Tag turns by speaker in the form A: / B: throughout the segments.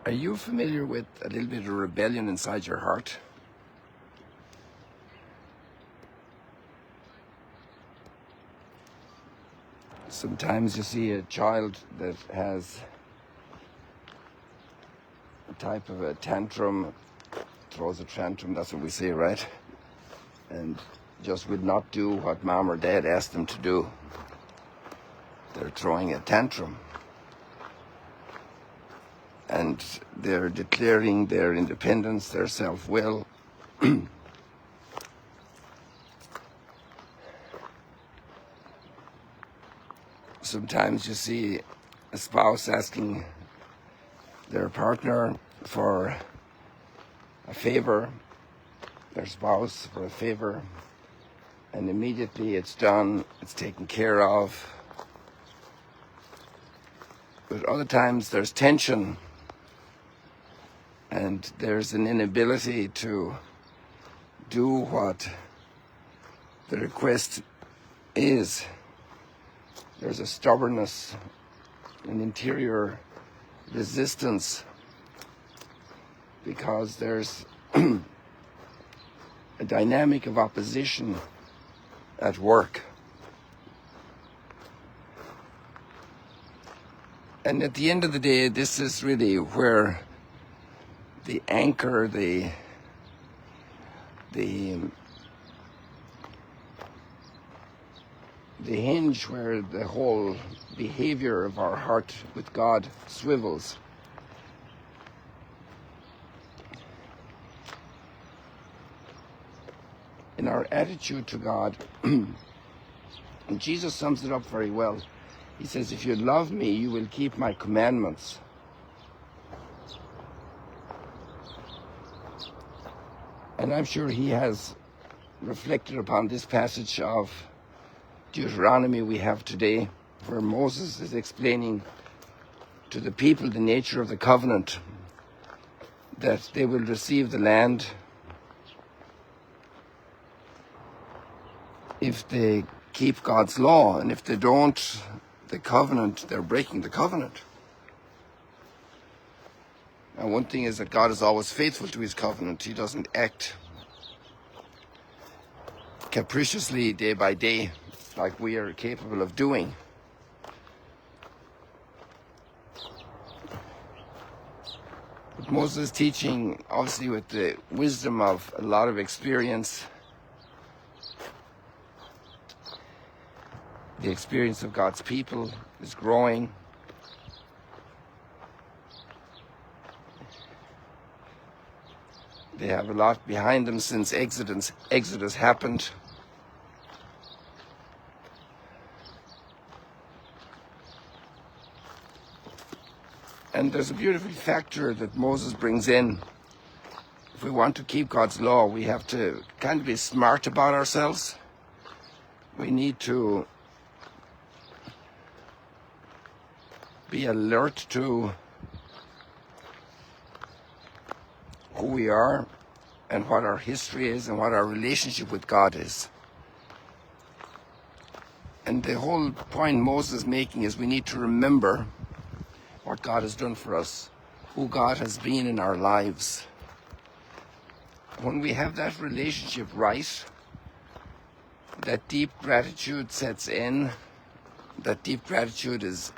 A: Are you familiar with a little bit of rebellion inside your heart? Sometimes you see a child that has a type of a tantrum, throws a tantrum, that's what we say, right? And just would not do what mom or dad asked them to do. They're throwing a tantrum. And they're declaring their independence, their self-will. Sometimes you see a spouse asking their partner for a favor, their spouse for a favor, and immediately it's done, it's taken care of. But other times there's tension, and there's an inability to do what the request is. There's a stubbornness, an interior resistance, because there's a dynamic of opposition at work. And at the end of the day, this is really where the anchor, the hinge where the whole behavior of our heart with God swivels. In our attitude to God, and Jesus sums it up very well. He says, if you love me, you will keep my commandments. And I'm sure he has reflected upon this passage of Deuteronomy we have today, where Moses is explaining to the people the nature of the covenant, that they will receive the land if they keep God's law, and if they don't, the covenant, they're breaking the covenant. And one thing is that God is always faithful to his covenant. He doesn't act capriciously day by day like we are capable of doing. But Moses is teaching, obviously with the wisdom of a lot of experience, the experience of God's people is growing. They have a lot behind them since Exodus happened. And there's a beautiful factor that Moses brings in. If we want to keep God's law, we have to kind of be smart about ourselves. We need to be alert to who we are and what our history is and what our relationship with God is. And the whole point Moses is making is we need to remember what God has done for us, who God has been in our lives. When we have that relationship right, that deep gratitude sets in, that deep gratitude is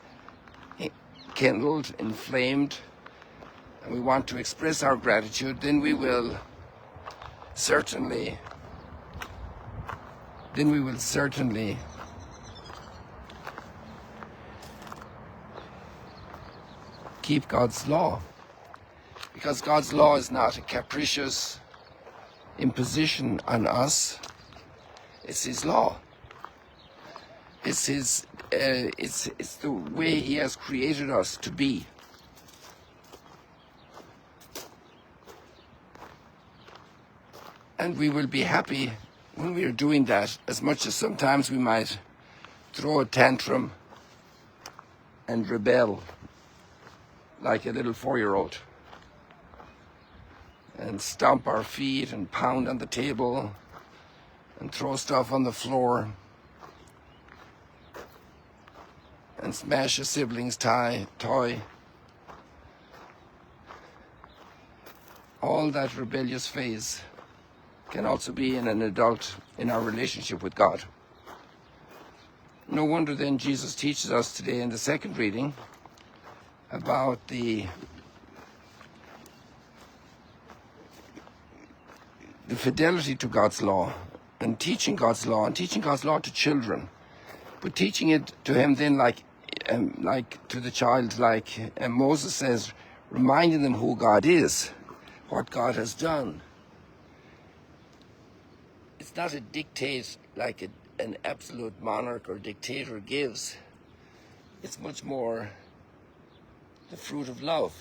A: kindled, inflamed, and we want to express our gratitude, then we will certainly keep God's law. Because God's law is not a capricious imposition on us. It's his law. It's his it's the way he has created us to be. And we will be happy when we are doing that, as much as sometimes we might throw a tantrum and rebel like a little 4-year-old and stomp our feet and pound on the table and throw stuff on the floor and smash a sibling's toy. All that rebellious phase can also be in an adult in our relationship with God. No wonder then Jesus teaches us today in the second reading about the fidelity to God's law and teaching God's law to children, but teaching it to him then like to the child, Moses says, reminding them who God is, what God has done. It's not a dictate like an absolute monarch or dictator gives. It's much more the fruit of love.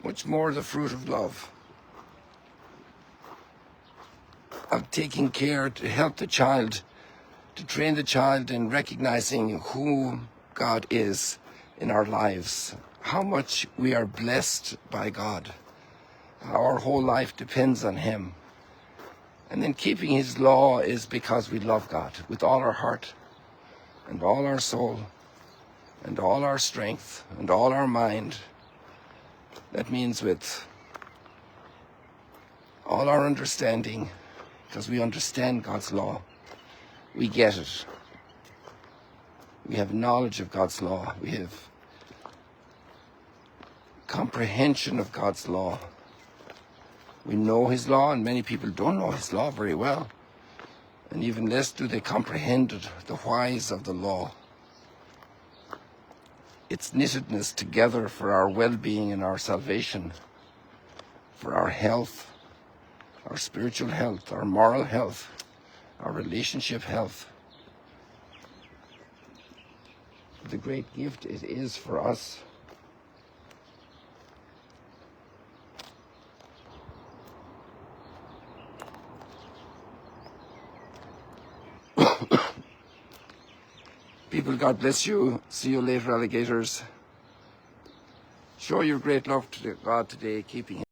A: Much more the fruit of love. Of taking care to help the child, to train the child in recognizing who God is in our lives, how much we are blessed by God, how our whole life depends on him. And then keeping his law is because we love God with all our heart and all our soul and all our strength and all our mind. That means with all our understanding, because we understand God's law. We get it. We have knowledge of God's law. We have comprehension of God's law. We know his law, and many people don't know his law very well. And even less do they comprehend it, the whys of the law. Its knittedness together for our well-being and our salvation, for our health, our spiritual health, our moral health, our relationship health. The great gift it is for us. People, God bless you. See you later, alligators. Show your great love to God today, keeping